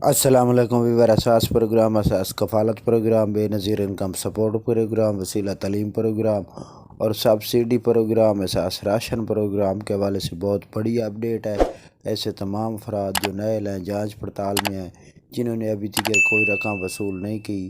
السلام علیکم ویور اساس پروگرام اساس کفالت پروگرام بے نظیر انکم سپورٹ پروگرام وسیلہ تعلیم پروگرام اور سبسڈی پروگرام اساس راشن پروگرام کے حوالے سے بہت بڑی اپڈیٹ ہے۔ ایسے تمام افراد جو نئے ہیں جانچ پڑتال میں ہیں جنہوں نے ابھی تک کوئی رقم وصول نہیں کی،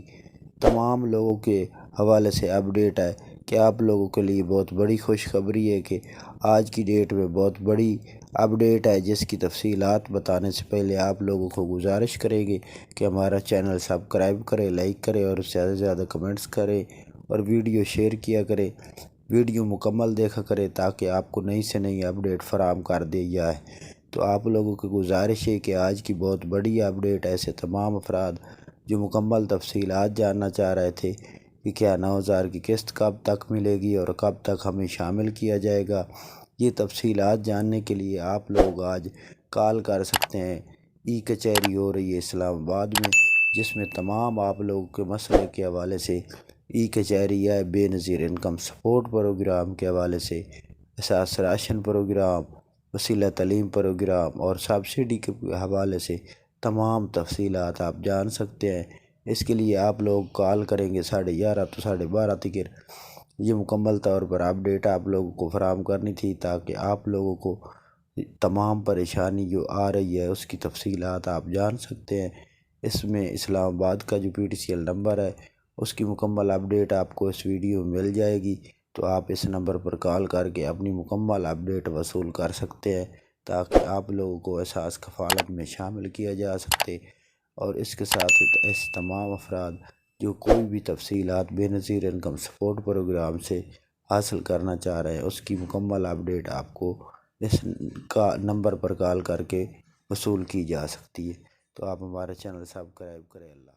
تمام لوگوں کے حوالے سے اپڈیٹ ہے کہ آپ لوگوں کے لیے بہت بڑی خوشخبری ہے کہ آج کی ڈیٹ میں بہت بڑی اپڈیٹ ہے، جس کی تفصیلات بتانے سے پہلے آپ لوگوں کو گزارش کریں گے کہ ہمارا چینل سبسکرائب کرے، لائک کرے اور زیادہ سے زیادہ کمنٹس کرے اور ویڈیو شیئر کیا کرے، ویڈیو مکمل دیکھا کرے تاکہ آپ کو نئی سے نئی اپڈیٹ فراہم کر دی جائے۔ تو آپ لوگوں کی گزارش ہے کہ آج کی بہت بڑی اپڈیٹ ایسے تمام افراد جو مکمل تفصیلات جاننا چاہ رہے تھے کہ کیا 9,000 کی قسط کب تک ملے گی اور کب تک ہمیں شامل کیا جائے گا، یہ تفصیلات جاننے کے لیے آپ لوگ آج کال کر سکتے ہیں۔ ای کچہری ہو رہی ہے اسلام آباد میں، جس میں تمام آپ لوگوں کے مسئلے کے حوالے سے ای کچہری ہے، بے نظیر انکم سپورٹ پروگرام کے حوالے سے، اساس راشن پروگرام، وسیلہ تعلیم پروگرام اور سبسڈی کے حوالے سے تمام تفصیلات آپ جان سکتے ہیں۔ اس کے لیے آپ لوگ کال کریں گے 11:30 تو 12:30 تک۔ یہ مکمل طور پر اپڈیٹ آپ لوگوں کو فراہم کرنی تھی تاکہ آپ لوگوں کو تمام پریشانی جو آ رہی ہے اس کی تفصیلات آپ جان سکتے ہیں۔ اس میں اسلام آباد کا جو PTCL نمبر ہے اس کی مکمل اپڈیٹ آپ کو اس ویڈیو میں مل جائے گی، تو آپ اس نمبر پر کال کر کے اپنی مکمل اپڈیٹ وصول کر سکتے ہیں تاکہ آپ لوگوں کو اساس کفالت میں شامل کیا جا سکتے۔ اور اس کے ساتھ ایسے تمام افراد جو کوئی بھی تفصیلات بے نظیر انکم سپورٹ پروگرام سے حاصل کرنا چاہ رہے ہیں، اس کی مکمل اپڈیٹ آپ کو اس کا نمبر پر کال کر کے وصول کی جا سکتی ہے۔ تو آپ ہمارا چینل سبسکرائب کریں۔ اللہ